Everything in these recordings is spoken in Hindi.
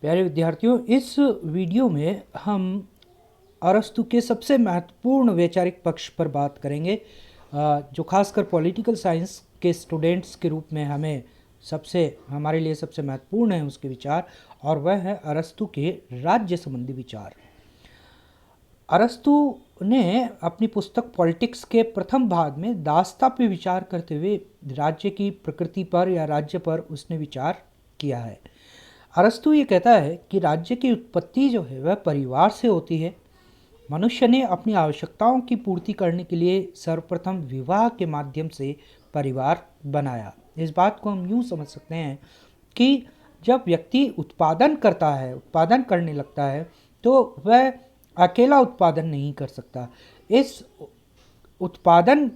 प्यारे विद्यार्थियों, इस वीडियो में हम अरस्तु के सबसे महत्वपूर्ण वैचारिक पक्ष पर बात करेंगे, जो खासकर पॉलिटिकल साइंस के स्टूडेंट्स के रूप में हमारे लिए सबसे महत्वपूर्ण है उसके विचार, और वह है अरस्तु के राज्य संबंधी विचार। अरस्तु ने अपनी पुस्तक पॉलिटिक्स के प्रथम भाग में दास्ता पे विचार करते हुए राज्य की प्रकृति पर या राज्य पर उसने विचार किया है। अरस्तु ये कहता है कि राज्य की उत्पत्ति जो है वह परिवार से होती है। मनुष्य ने अपनी आवश्यकताओं की पूर्ति करने के लिए सर्वप्रथम विवाह के माध्यम से परिवार बनाया। इस बात को हम यूँ समझ सकते हैं कि जब व्यक्ति उत्पादन करने लगता है, तो वह अकेला उत्पादन नहीं कर सकता। इस उत्पादन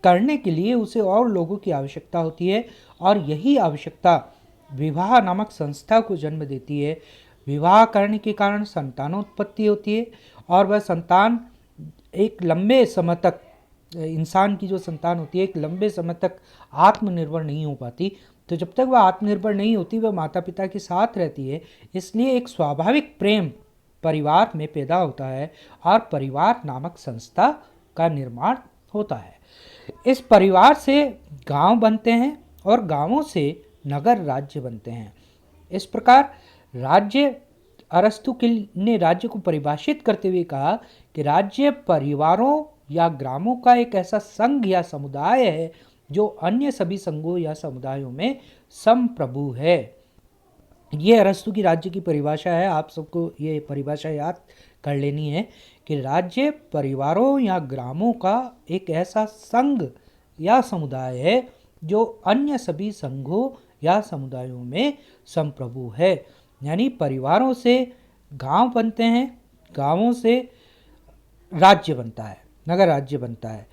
करने के लिए उसे और लोगों की आवश्यकता होती है, और यही आवश्यकता विवाह नामक संस्था को जन्म देती है। विवाह करने के कारण संतानोत्पत्ति होती है, और वह संतान एक लंबे समय तक, इंसान की जो संतान होती है एक लंबे समय तक आत्मनिर्भर नहीं हो पाती। तो जब तक वह आत्मनिर्भर नहीं होती, वह माता पिता के साथ रहती है। इसलिए एक स्वाभाविक प्रेम परिवार में पैदा होता है, और परिवार नामक संस्था का निर्माण होता है। इस परिवार से गांव बनते हैं, और गांवों से नगर राज्य बनते हैं। इस प्रकार अरस्तु ने राज्य को परिभाषित करते हुए कहा कि राज्य परिवारों या ग्रामों का एक ऐसा संघ या समुदाय है जो अन्य सभी संघों या समुदायों में समप्रभु है। ये अरस्तु की राज्य की परिभाषा है। आप सबको ये परिभाषा याद कर लेनी है कि राज्य परिवारों या ग्रामों का एक ऐसा संघ या समुदाय है जो अन्य सभी संघों या समुदायों में समप्रभु है। यानी परिवारों से गांव बनते हैं, गांवों से राज्य बनता है, नगर राज्य बनता है।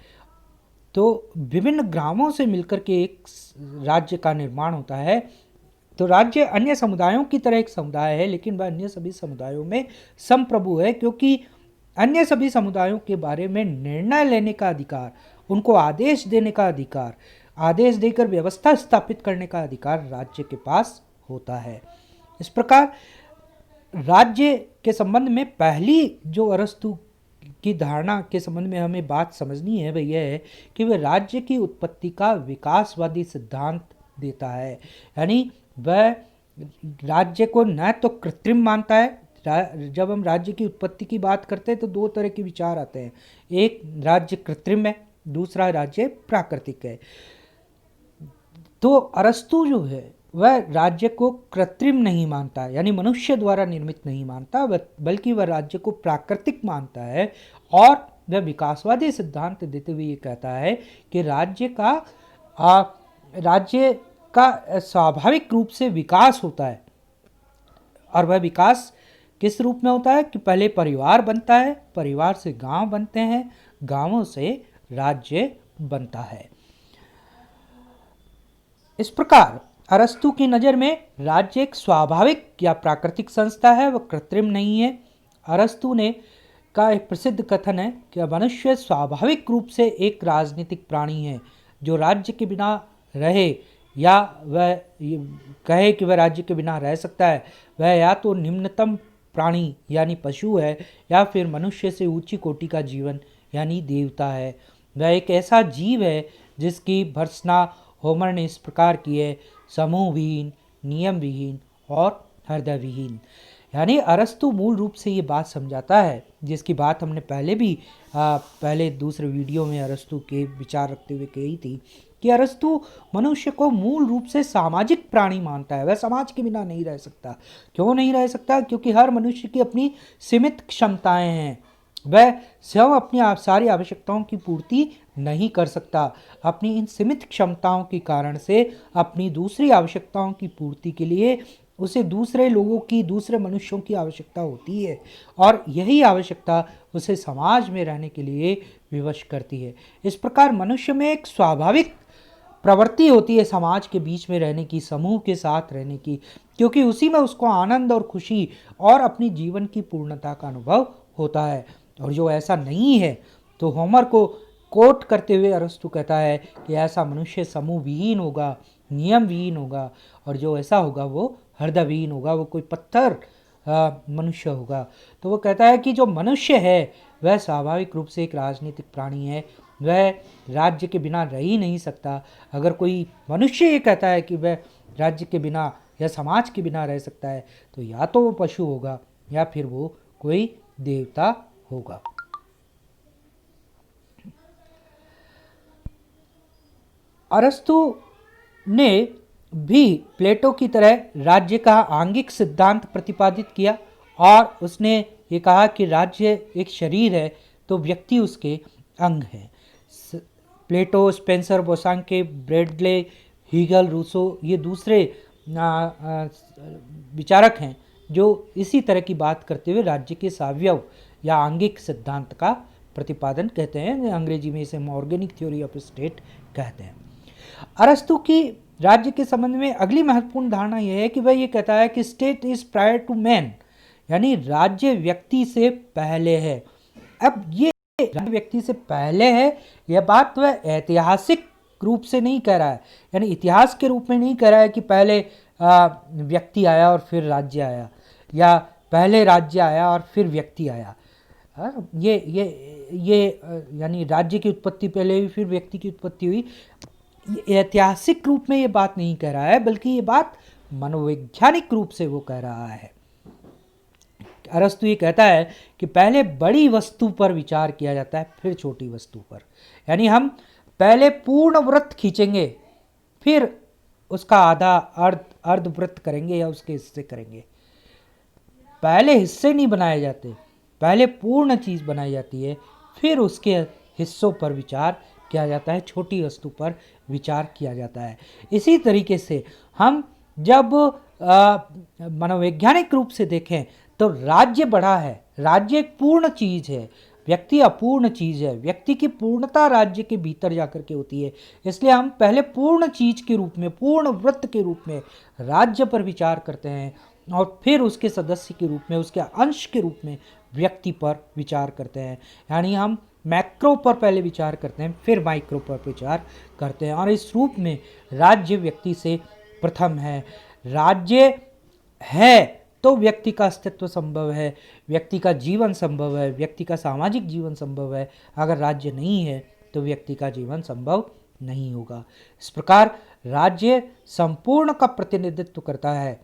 तो विभिन्न ग्रामों से मिलकर के एक राज्य का निर्माण होता है। तो राज्य अन्य समुदायों की तरह एक समुदाय है, लेकिन वह अन्य सभी समुदायों में समप्रभु है, क्योंकि अन्य सभी समुदायों के बारे में निर्णय लेने का अधिकार, उनको आदेश देने का अधिकार, आदेश देकर व्यवस्था स्थापित करने का अधिकार राज्य के पास होता है। इस प्रकार राज्य के संबंध में पहली जो अरस्तु की धारणा के संबंध में हमें बात समझनी है वह यह है कि वह राज्य की उत्पत्ति का विकासवादी सिद्धांत देता है। यानी वह राज्य को न तो कृत्रिम मानता है। जब हम राज्य की उत्पत्ति की बात करते हैं तो दो तरह के विचार आते हैं। एक राज्य कृत्रिम है, दूसरा राज्य प्राकृतिक है। तो अरस्तु जो है वह राज्य को कृत्रिम नहीं मानता, यानी मनुष्य द्वारा निर्मित नहीं मानता, बल्कि वह राज्य को प्राकृतिक मानता है। और वह विकासवादी सिद्धांत देते हुए ये कहता है कि राज्य का स्वाभाविक रूप से विकास होता है। और वह विकास किस रूप में होता है कि पहले परिवार बनता है, परिवार से गांव बनते हैं, गांवों से राज्य बनता है। इस प्रकार अरस्तु की नज़र में राज्य एक स्वाभाविक या प्राकृतिक संस्था है, वह कृत्रिम नहीं है। अरस्तु ने का एक प्रसिद्ध कथन है कि मनुष्य स्वाभाविक रूप से एक राजनीतिक प्राणी है जो राज्य के बिना रहे, या वह कहे कि वह राज्य के बिना रह सकता है, वह या तो निम्नतम प्राणी यानी पशु है, या फिर मनुष्य से ऊंची कोटि का जीवन यानी देवता है। वह एक ऐसा जीव है जिसकी भर्त्सना होमर ने इस प्रकार की है: समूह विहीन, नियम विहीन और हृदय विहीन। यानी अरस्तु मूल रूप से ये बात समझाता है, जिसकी बात हमने पहले दूसरे वीडियो में अरस्तु के विचार रखते हुए कही थी, कि अरस्तु मनुष्य को मूल रूप से सामाजिक प्राणी मानता है। वह समाज के बिना नहीं रह सकता। क्यों नहीं रह सकता? क्योंकि हर मनुष्य की अपनी सीमित क्षमताएं हैं। वह स्वयं अपनी सारी आवश्यकताओं की पूर्ति नहीं कर सकता। अपनी इन सीमित क्षमताओं के कारण से अपनी दूसरी आवश्यकताओं की पूर्ति के लिए उसे दूसरे मनुष्यों की आवश्यकता होती है, और यही आवश्यकता उसे समाज में रहने के लिए विवश करती है। इस प्रकार मनुष्य में एक स्वाभाविक प्रवृत्ति होती है समाज के बीच में रहने की, समूह के साथ रहने की, क्योंकि उसी में उसको आनंद और खुशी और अपनी जीवन की पूर्णता का अनुभव होता है। और जो ऐसा नहीं है, तो होमर को कोट करते हुए अरस्तु कहता है कि ऐसा मनुष्य समूह विहीन होगा, नियम विहीन होगा, और जो ऐसा होगा वो हृदय विहीन होगा। वो कोई पत्थर मनुष्य होगा। तो वो कहता है कि जो मनुष्य है वह स्वाभाविक रूप से एक राजनीतिक प्राणी है, वह राज्य के बिना रह ही नहीं सकता। अगर कोई मनुष्य ये कहता है कि वह राज्य के बिना या समाज के बिना रह सकता है, तो या तो वो पशु होगा या फिर वो कोई देवता होगा। अरस्तु ने भी प्लेटो की तरह राज्य का आंगिक सिद्धांत प्रतिपादित किया और उसने ये कहा कि राज्य एक शरीर है तो व्यक्ति उसके अंग है। प्लेटो, स्पेंसर, बोसांके, ब्रेडले, हीगल, रूसो ये दूसरे विचारक हैं जो इसी तरह की बात करते हुए राज्य के सावयव या आंगिक सिद्धांत का प्रतिपादन कहते हैं। अंग्रेजी में इसे ऑर्गेनिक थ्योरी ऑफ स्टेट कहते हैं। अरस्तु की राज्य के संबंध में अगली महत्वपूर्ण धारणा यह है कि वह ये कहता है कि state is prior to man, यानी राज्य व्यक्ति से पहले है। अब ये राज्य व्यक्ति से पहले है, यह बात वह ऐतिहासिक रूप से नहीं कह रहा है, यानी इतिहास के रूप में नहीं कह रहा है कि पहले व्यक्ति आया और फिर राज्य आया, या पहले राज्य आया और फिर व्यक्ति आया। ये यानी राज्य की उत्पत्ति पहले हुई फिर व्यक्ति की उत्पत्ति हुई, ऐतिहासिक रूप में ये बात नहीं कह रहा है, बल्कि ये बात मनोवैज्ञानिक रूप से वो कह रहा है। अरस्तु ये कहता है कि पहले बड़ी वस्तु पर विचार किया जाता है फिर छोटी वस्तु पर, यानी हम पहले पूर्ण वृत्त खींचेंगे फिर उसका आधा अर्धवृत्त करेंगे या उसके हिस्से करेंगे। पहले हिस्से नहीं बनाए जाते, पहले पूर्ण चीज़ बनाई जाती है फिर उसके हिस्सों पर विचार किया जाता है, छोटी वस्तु पर विचार किया जाता है। इसी तरीके से हम जब मनोवैज्ञानिक रूप से देखें तो राज्य बड़ा है, राज्य एक पूर्ण चीज़ है, व्यक्ति अपूर्ण चीज़ है। व्यक्ति की पूर्णता राज्य के भीतर जाकर के होती है, इसलिए हम पहले पूर्ण चीज़ के रूप में, पूर्ण वृत्त के रूप में राज्य पर विचार करते हैं और फिर उसके सदस्य के रूप में, उसके अंश के रूप में व्यक्ति पर विचार करते हैं। यानी हम मैक्रो पर पहले विचार करते हैं फिर माइक्रो पर विचार करते हैं, और इस रूप में राज्य व्यक्ति से प्रथम है। राज्य है तो व्यक्ति का अस्तित्व संभव है, व्यक्ति का जीवन संभव है, व्यक्ति का सामाजिक जीवन संभव है। अगर राज्य नहीं है तो व्यक्ति का जीवन संभव नहीं होगा। इस प्रकार राज्य संपूर्ण का प्रतिनिधित्व करता है।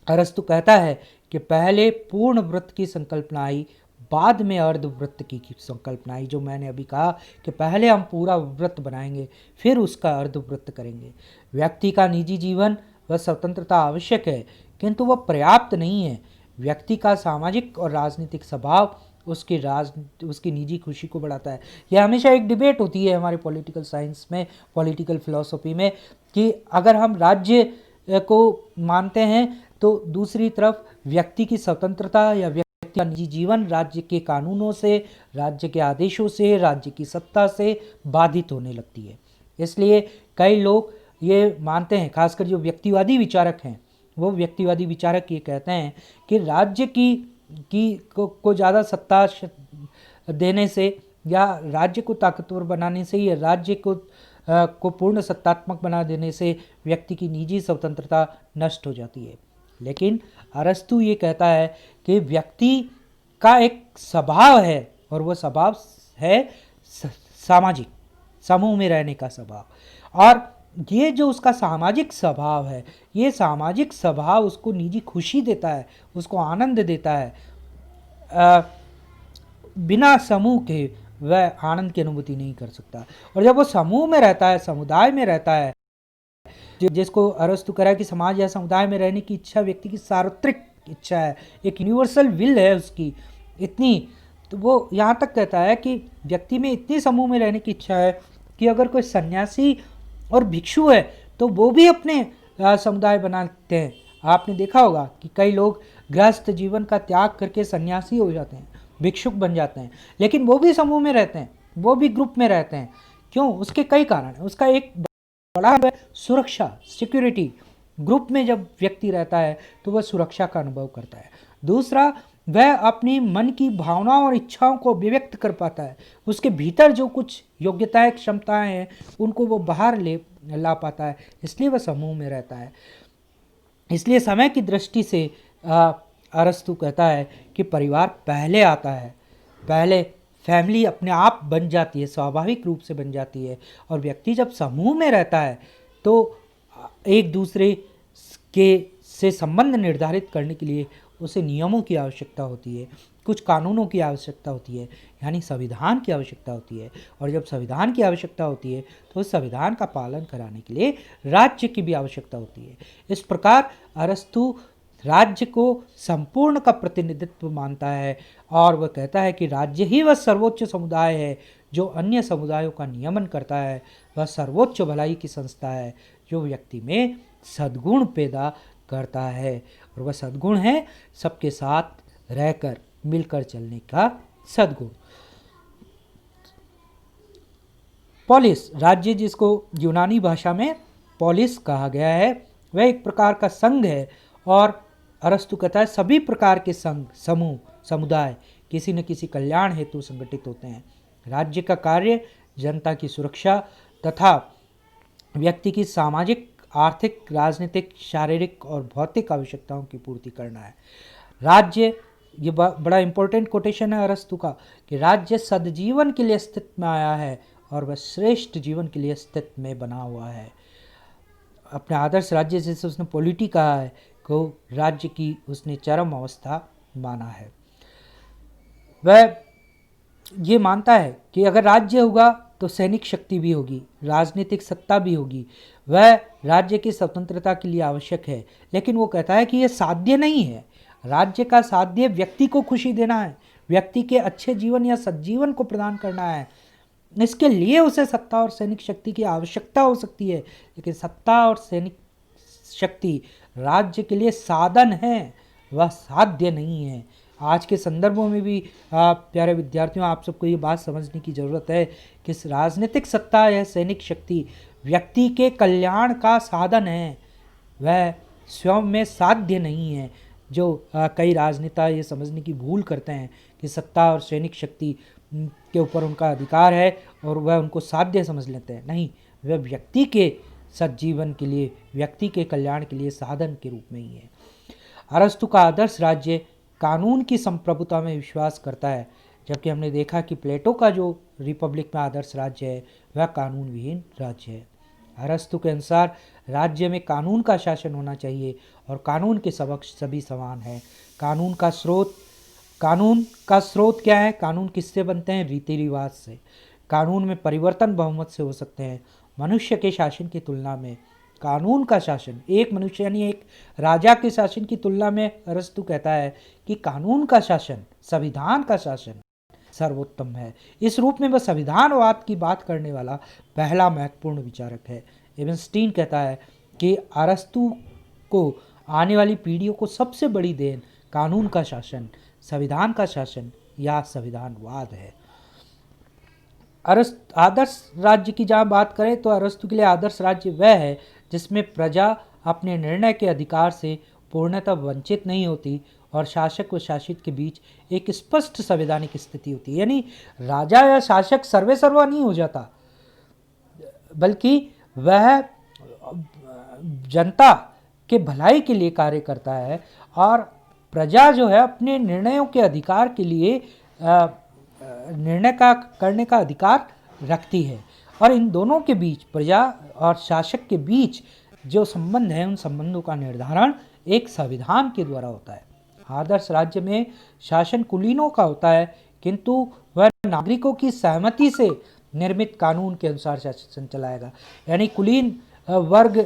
अरस्तु कहता है कि पहले पूर्ण वृत्त की संकल्पना आई, बाद में अर्धवृत्त की संकल्पना आई। जो मैंने अभी कहा कि पहले हम पूरा वृत्त बनाएंगे फिर उसका अर्धवृत्त करेंगे। व्यक्ति का निजी जीवन व स्वतंत्रता आवश्यक है किंतु वह पर्याप्त नहीं है। व्यक्ति का सामाजिक और राजनीतिक स्वभाव उसकी निजी खुशी को बढ़ाता है। यह हमेशा एक डिबेट होती है हमारे पॉलिटिकल साइंस में, पॉलिटिकल फिलॉसफी में, कि अगर हम राज्य को मानते हैं तो दूसरी तरफ व्यक्ति की स्वतंत्रता या व्यक्ति का निजी जीवन राज्य के कानूनों से, राज्य के आदेशों से, राज्य की सत्ता से बाधित होने लगती है। इसलिए कई लोग ये मानते हैं, खासकर जो व्यक्तिवादी विचारक हैं, वो व्यक्तिवादी विचारक ये कहते हैं कि राज्य को ज़्यादा सत्ता देने से या राज्य को ताकतवर बनाने से या राज्य को पूर्ण सत्तात्मक बना देने से व्यक्ति की निजी स्वतंत्रता नष्ट हो जाती है। लेकिन अरस्तु ये कहता है कि व्यक्ति का एक स्वभाव है और वह स्वभाव है सामाजिक, समूह में रहने का स्वभाव, और ये जो उसका सामाजिक स्वभाव है, ये सामाजिक स्वभाव उसको निजी खुशी देता है, उसको आनंद देता है। बिना समूह के वह आनंद की अनुभूति नहीं कर सकता। और जब वो समूह में रहता है, समुदाय में रहता है, जिसको अरस्तु कह रहा है कि समाज या समुदाय में रहने की इच्छा व्यक्ति की सार्वत्रिक इच्छा है, एक यूनिवर्सल विल है उसकी इतनी, तो वो यहाँ तक कहता है कि व्यक्ति में इतनी समूह में रहने की इच्छा है कि अगर कोई सन्यासी और भिक्षु है तो वो भी अपने समुदाय बनाते हैं। आपने देखा होगा कि कई लोग गृहस्थ जीवन का त्याग करके सन्यासी हो जाते हैं, भिक्षुक बन जाते हैं, लेकिन वो भी समूह में रहते हैं, वो भी ग्रुप में रहते हैं। क्यों? उसके कई कारण हैं। उसका एक बड़ा है सुरक्षा, सिक्योरिटी। ग्रुप में जब व्यक्ति रहता है तो वह सुरक्षा का अनुभव करता है। दूसरा, वह अपनी मन की भावनाओं और इच्छाओं को अभिव्यक्त कर पाता है। उसके भीतर जो कुछ योग्यताएं, क्षमताएं हैं, उनको वो बाहर ला पाता है, इसलिए वह समूह में रहता है। इसलिए समय की दृष्टि से अरस्तु कहता है कि परिवार पहले आता है, पहले फैमिली अपने आप बन जाती है, स्वाभाविक रूप से बन जाती है। और व्यक्ति जब समूह में रहता है तो एक दूसरे के से संबंध निर्धारित करने के लिए उसे नियमों की आवश्यकता होती है, कुछ कानूनों की आवश्यकता होती है, यानी संविधान की आवश्यकता होती है। और जब संविधान की आवश्यकता होती है तो उस संविधान का पालन कराने के लिए राज्य की भी आवश्यकता होती है। इस प्रकार अरस्तु राज्य को संपूर्ण का प्रतिनिधित्व मानता है और वह कहता है कि राज्य ही वह सर्वोच्च समुदाय है जो अन्य समुदायों का नियमन करता है। वह सर्वोच्च भलाई की संस्था है जो व्यक्ति में सद्गुण पैदा करता है, और वह सद्गुण है सबके साथ रहकर मिलकर चलने का सद्गुण। पोलिस, राज्य जिसको यूनानी भाषा में पोलिस कहा गया है, वह एक प्रकार का संघ है। और अरस्तु कहता है सभी प्रकार के संघ, समूह, समुदाय किसी न किसी कल्याण हेतु संगठित होते हैं। राज्य का कार्य जनता की सुरक्षा तथा व्यक्ति की सामाजिक, आर्थिक, राजनीतिक, शारीरिक और भौतिक आवश्यकताओं की पूर्ति करना है। राज्य, ये बड़ा इंपॉर्टेंट कोटेशन है अरस्तु का, कि राज्य सद्जीवन के लिए अस्तित्व में आया है और वह श्रेष्ठ जीवन के लिए अस्तित्व में बना हुआ है। अपने आदर्श राज्य जैसे उसने पॉलिटी कहा है को राज्य की उसने चरम अवस्था माना है। वह ये मानता है कि अगर राज्य होगा तो सैनिक शक्ति भी होगी, राजनीतिक सत्ता भी होगी। वह राज्य की स्वतंत्रता के लिए आवश्यक है, लेकिन वो कहता है कि यह साध्य नहीं है। राज्य का साध्य व्यक्ति को खुशी देना है, व्यक्ति के अच्छे जीवन या सज्जीवन को प्रदान करना है। इसके लिए उसे सत्ता और सैनिक शक्ति की आवश्यकता हो सकती है, लेकिन सत्ता और सैनिक शक्ति राज्य के लिए साधन है, वह साध्य नहीं है। आज के संदर्भों में भी प्यारे विद्यार्थियों, आप सबको ये बात समझने की ज़रूरत है कि राजनीतिक सत्ता या सैनिक शक्ति व्यक्ति के कल्याण का साधन है, वह स्वयं में साध्य नहीं है। जो कई राजनेता ये समझने की भूल करते हैं कि सत्ता और सैनिक शक्ति के ऊपर उनका अधिकार है और वह उनको साध्य समझ लेते हैं। नहीं, वह व्यक्ति के सज्जीवन के लिए, व्यक्ति के कल्याण के लिए साधन के रूप में ही है। अरस्तु का आदर्श राज्य कानून की संप्रभुता में विश्वास करता है, जबकि हमने देखा कि प्लेटो का जो रिपब्लिक में आदर्श राज्य है वह कानून विहीन राज्य है। अरस्तु के अनुसार राज्य में कानून का शासन होना चाहिए और कानून के समक्ष सभी समान हैं। कानून का स्रोत क्या है? कानून किससे बनते हैं? रीति रिवाज से। कानून में परिवर्तन बहुमत से हो सकते हैं। मनुष्य के शासन की तुलना में कानून का शासन, एक मनुष्य यानी एक राजा के शासन की तुलना में अरस्तु कहता है कि कानून का शासन, संविधान का शासन सर्वोत्तम है। इस रूप में वह संविधानवाद की बात करने वाला पहला महत्वपूर्ण विचारक है। एवनस्टीन कहता है कि अरस्तु को आने वाली पीढ़ियों को सबसे बड़ी देन कानून का शासन, संविधान का शासन या संविधानवाद है। आदर्श राज्य की जहाँ बात करें तो अरस्तु के लिए आदर्श राज्य वह है जिसमें प्रजा अपने निर्णय के अधिकार से पूर्णतः वंचित नहीं होती और शासक व शासित के बीच एक स्पष्ट संवैधानिक स्थिति होती है। यानी राजा या शासक सर्वेसर्वा नहीं हो जाता, बल्कि वह जनता के भलाई के लिए कार्य करता है और प्रजा जो है अपने निर्णयों के अधिकार के लिए निर्णय का करने का अधिकार रखती है। और इन दोनों के बीच, प्रजा और शासक के बीच जो संबंध है, उन संबंधों का निर्धारण एक संविधान के द्वारा होता है। आदर्श राज्य में शासन कुलीनों का होता है, किंतु वह नागरिकों की सहमति से निर्मित कानून के अनुसार शासन चलाएगा। यानी कुलीन वर्ग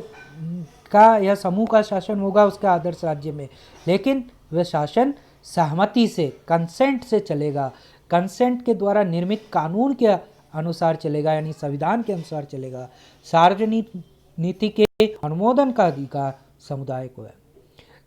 का या समूह का शासन होगा उसके आदर्श राज्य में, लेकिन वह शासन सहमति से, कंसेंट से चलेगा। कंसेंट के द्वारा निर्मित कानून के अनुसार चलेगा, यानी संविधान के अनुसार चलेगा। सार्वजनिक नीति के अनुमोदन का अधिकार समुदाय को है।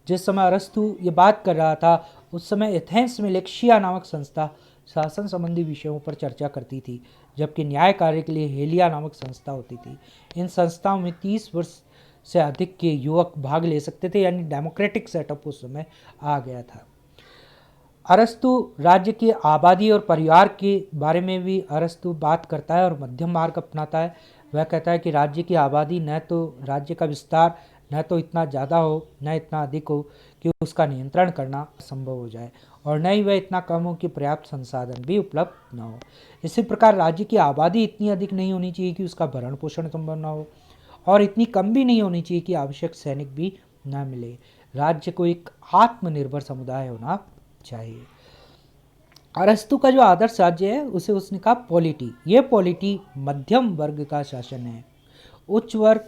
जिस समय अरस्तु ये बात कर रहा था उस समय एथेंस में लेक्शिया नामक संस्था शासन संबंधी विषयों पर चर्चा करती थी, जबकि न्याय कार्य के लिए हेलिया नामक संस्था होती थी। इन संस्थाओं में 30 वर्ष से अधिक के युवक भाग ले सकते थे, यानी डेमोक्रेटिक सेटअप उस समय आ गया था। अरस्तु राज्य की आबादी और परिवार के बारे में भी अरस्तु बात करता है और मध्यम मार्ग अपनाता है। वह कहता है कि राज्य की आबादी न तो राज्य का विस्तार न तो इतना ज़्यादा हो न इतना अधिक हो कि उसका नियंत्रण करना संभव हो जाए, और न ही वह इतना कम हो कि पर्याप्त संसाधन भी उपलब्ध न हो। इसी प्रकार राज्य की आबादी इतनी अधिक नहीं होनी चाहिए कि उसका भरण पोषण संभव न हो, और इतनी कम भी नहीं होनी चाहिए कि आवश्यक सैनिक भी न मिले। राज्य को एक आत्मनिर्भर समुदाय होना चाहिए। अरस्तु का जो आदर्श राज्य है उसे उसने कहा पॉलिटी। ये पॉलिटी मध्यम वर्ग का शासन है। उच्च वर्ग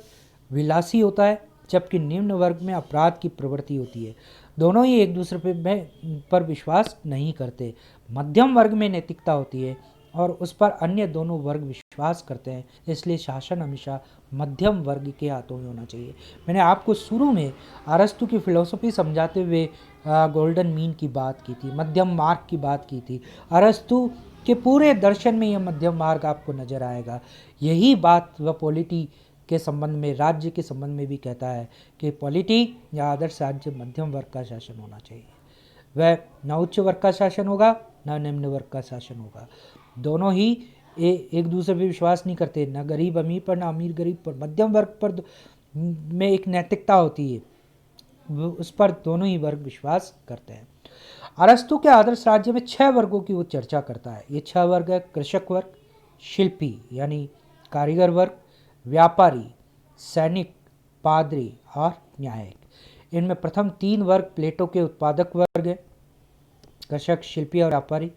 विलासी होता है जबकि निम्न वर्ग में अपराध की प्रवृत्ति होती है। दोनों ही एक दूसरे पर विश्वास नहीं करते। मध्यम वर्ग में नैतिकता होती है और उस पर अन्य दोनों वर्ग विश्वास करते हैं, इसलिए शासन हमेशा मध्यम वर्ग के हाथों में होना चाहिए। मैंने आपको शुरू में अरस्तु की फिलॉसफी समझाते हुए गोल्डन मीन की बात की थी, मध्यम मार्ग की बात की थी। अरस्तु के पूरे दर्शन में यह मध्यम मार्ग आपको नजर आएगा। यही बात वह पॉलिटी के संबंध में, राज्य के संबंध में भी कहता है कि पॉलिटी या आदर्श राज्य मध्यम वर्ग का शासन होना चाहिए। वह न उच्च वर्ग का शासन होगा न निम्न वर्ग का शासन होगा। दोनों ही एक दूसरे पर विश्वास नहीं करते, न गरीब अमीर पर न अमीर गरीब पर। मध्यम वर्ग पर में एक नैतिकता होती है, उस पर दोनों ही वर्ग विश्वास करते हैं। अरस्तु के आदर्श राज्य में 6 वर्गों की वो चर्चा करता है। ये 6 वर्ग है: कृषक वर्ग, शिल्पी यानी कारीगर वर्ग, व्यापारी, सैनिक, पादरी और न्यायिक। इनमें प्रथम 3 वर्ग प्लेटो के उत्पादक वर्ग है, कृषक, शिल्पी और व्यापारी।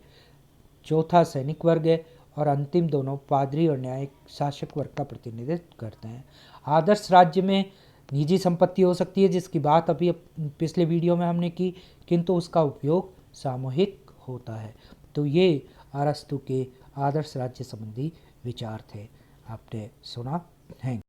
चौथा सैनिक वर्ग है और अंतिम दोनों पादरी और न्यायिक शासक वर्ग का प्रतिनिधित्व करते हैं। आदर्श राज्य में निजी संपत्ति हो सकती है, जिसकी बात अभी पिछले वीडियो में हमने की, किंतु उसका उपयोग सामूहिक होता है। तो ये अरस्तु के आदर्श राज्य संबंधी विचार थे। आपने सुना। थैंक